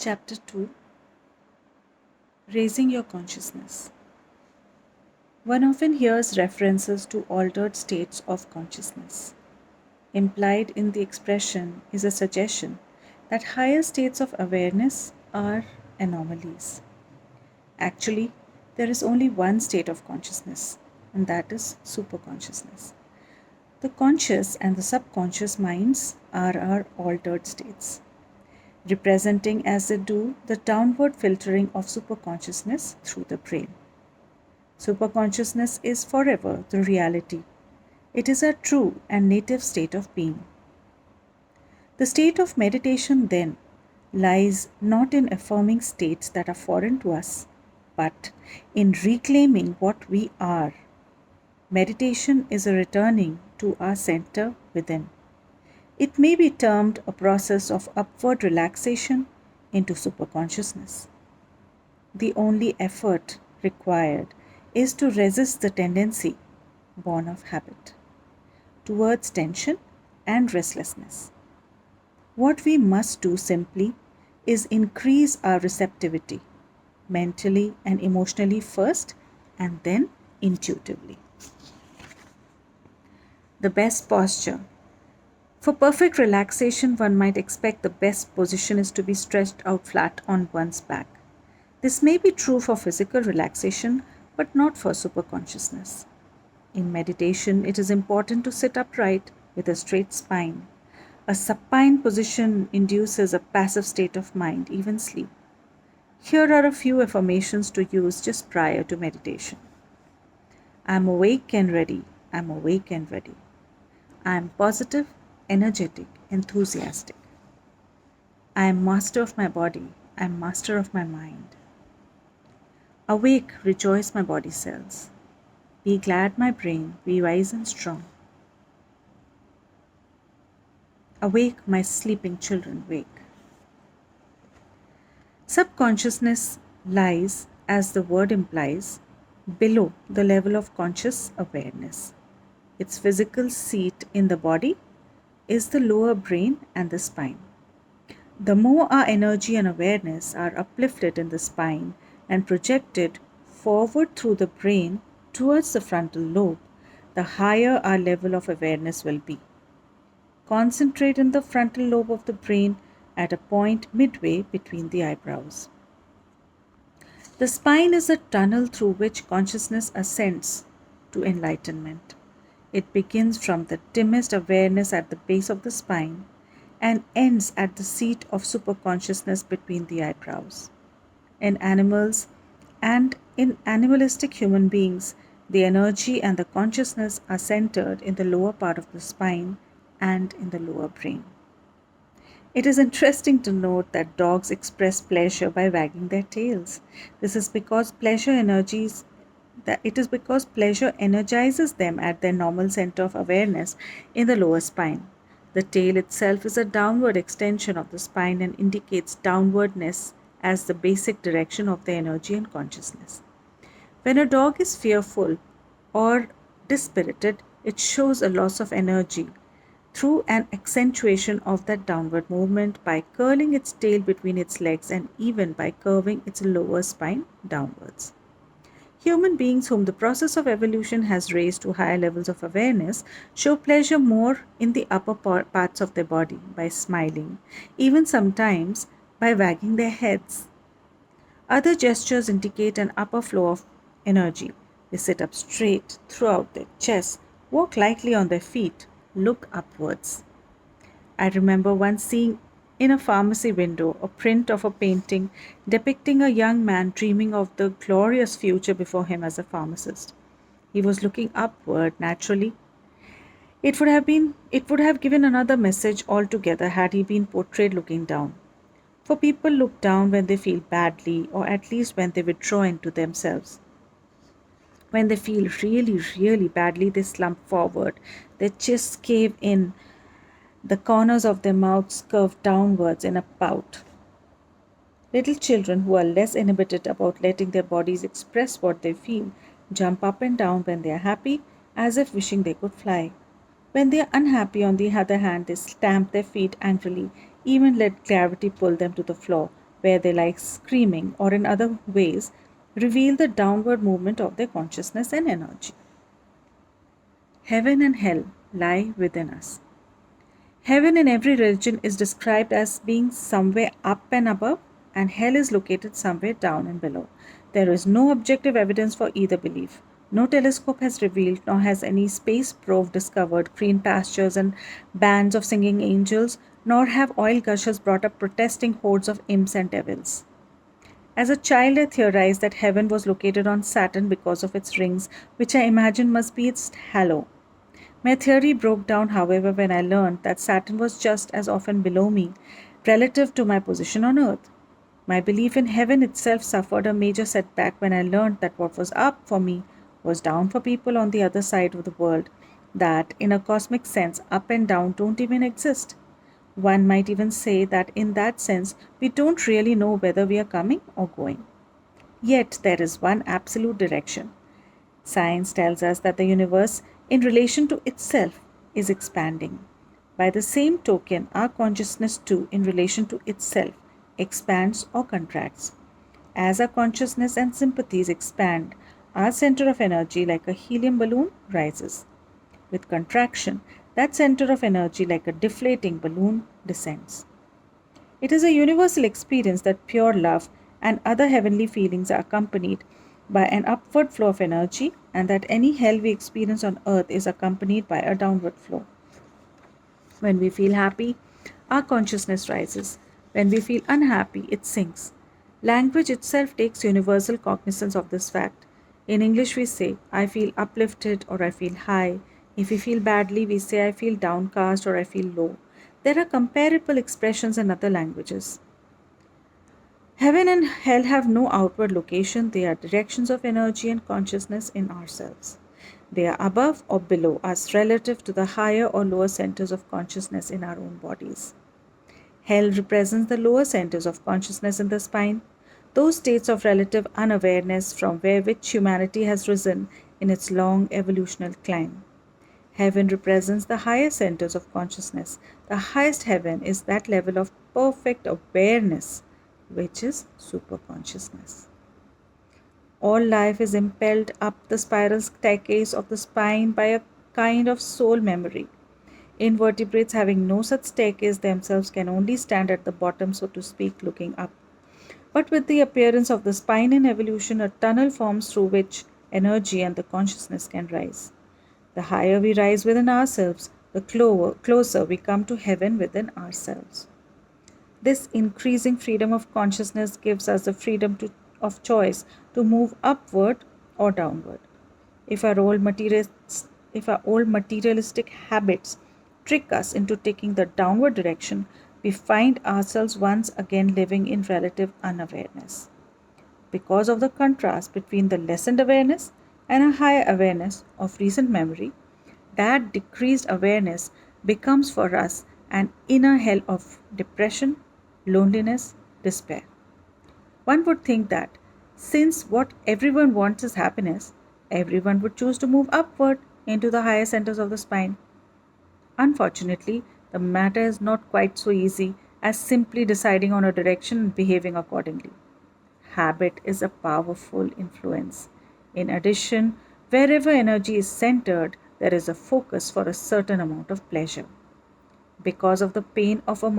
Chapter 2 Raising Your Consciousness. One often hears references to altered states of consciousness. Implied in the expression is a suggestion that higher states of awareness are anomalies. Actually, there is only one state of consciousness, and that is superconsciousness. The conscious and the subconscious minds are our altered states, representing as they do the downward filtering of superconsciousness through the brain. Superconsciousness is forever the reality. It is our true and native state of being. The state of meditation, then, lies not in affirming states that are foreign to us, but in reclaiming what we are. Meditation is a returning to our center within. It may be termed a process of upward relaxation into superconsciousness. The only effort required is to resist the tendency, born of habit, towards tension and restlessness. What we must do simply is increase our receptivity, mentally and emotionally first, and then intuitively. The best posture. For perfect relaxation, one might expect the best position is to be stretched out flat on one's back. This may be true for physical relaxation, but not for superconsciousness. In meditation, it is important to sit upright with a straight spine. A supine position induces a passive state of mind, even sleep. Here are a few affirmations to use just prior to meditation. I am awake and ready. I am awake and ready. I am positive, energetic, enthusiastic. I am master of my body. I am master of my mind. Awake, rejoice my body cells. Be glad my brain, be wise and strong. Awake, my sleeping children, wake. Subconsciousness lies, as the word implies, below the level of conscious awareness. Its physical seat in the body is the lower brain and the spine. The more our energy and awareness are uplifted in the spine and projected forward through the brain towards the frontal lobe, the higher our level of awareness will be. Concentrate in the frontal lobe of the brain at a point midway between the eyebrows. The spine is a tunnel through which consciousness ascends to enlightenment. It begins from the dimmest awareness at the base of the spine and ends at the seat of superconsciousness between the eyebrows. In animals and in animalistic human beings, the energy and the consciousness are centered in the lower part of the spine and in the lower brain. It is interesting to note that dogs express pleasure by wagging their tails. This is because pleasure energizes them at their normal center of awareness in the lower spine. The tail itself is a downward extension of the spine and indicates downwardness as the basic direction of their energy and consciousness. When a dog is fearful or dispirited, it shows a loss of energy through an accentuation of that downward movement by curling its tail between its legs and even by curving its lower spine downwards. Human beings whom the process of evolution has raised to higher levels of awareness show pleasure more in the upper parts of their body by smiling, even sometimes by wagging their heads. Other gestures indicate an upper flow of energy. They sit up straight, throw out their chests, walk lightly on their feet, look upwards. I remember once seeing in a pharmacy window a print of a painting depicting a young man dreaming of the glorious future before him as a pharmacist. He was looking upward naturally. It would have given another message altogether had he been portrayed looking down. For people look down when they feel badly, or at least when they withdraw into themselves. When they feel really, really badly, they slump forward, their chests cave in, the corners of their mouths curve downwards in a pout. Little children who are less inhibited about letting their bodies express what they feel jump up and down when they are happy, as if wishing they could fly. When they are unhappy, on the other hand, they stamp their feet angrily, even let gravity pull them to the floor, where they like screaming, or in other ways, reveal the downward movement of their consciousness and energy. Heaven and hell lie within us. Heaven in every religion is described as being somewhere up and above, and hell is located somewhere down and below. There is no objective evidence for either belief. No telescope has revealed, nor has any space probe discovered green pastures and bands of singing angels, nor have oil gushers brought up protesting hordes of imps and devils. As a child, I theorized that heaven was located on Saturn because of its rings, which I imagined must be its halo. My theory broke down, however, when I learned that Saturn was just as often below me relative to my position on Earth. My belief in heaven itself suffered a major setback when I learned that what was up for me was down for people on the other side of the world, that in a cosmic sense, up and down don't even exist. One might even say that in that sense, we don't really know whether we are coming or going. Yet there is one absolute direction. Science tells us that the universe, in relation to itself, is expanding. By the same token, our consciousness too, in relation to itself, expands or contracts. As our consciousness and sympathies expand, our center of energy, like a helium balloon, rises. With contraction, that center of energy, like a deflating balloon, descends. It is a universal experience that pure love and other heavenly feelings are accompanied by an upward flow of energy, and that any hell we experience on earth is accompanied by a downward flow. When we feel happy, our consciousness rises. When we feel unhappy, it sinks. Language itself takes universal cognizance of this fact. In English, we say, I feel uplifted or I feel high. If we feel badly, we say, I feel downcast or I feel low. There are comparable expressions in other languages. Heaven and hell have no outward location, they are directions of energy and consciousness in ourselves. They are above or below us relative to the higher or lower centers of consciousness in our own bodies. Hell represents the lower centers of consciousness in the spine, those states of relative unawareness from which humanity has risen in its long evolutionary climb. Heaven represents the higher centers of consciousness. The highest heaven is that level of perfect awareness, which is superconsciousness. All life is impelled up the spiral staircase of the spine by a kind of soul memory. Invertebrates having no such staircase themselves can only stand at the bottom, so to speak, looking up. But with the appearance of the spine in evolution, a tunnel forms through which energy and the consciousness can rise. The higher we rise within ourselves, the closer we come to heaven within ourselves. This increasing freedom of consciousness gives us the freedom of choice to move upward or downward. If if our old materialistic habits trick us into taking the downward direction, we find ourselves once again living in relative unawareness. Because of the contrast between the lessened awareness and a higher awareness of recent memory, that decreased awareness becomes for us an inner hell of depression, loneliness, despair. One would think that since what everyone wants is happiness, everyone would choose to move upward into the higher centers of the spine. Unfortunately, the matter is not quite so easy as simply deciding on a direction and behaving accordingly. Habit is a powerful influence. In addition, wherever energy is centered, there is a focus for a certain amount of pleasure. Because of the pain of a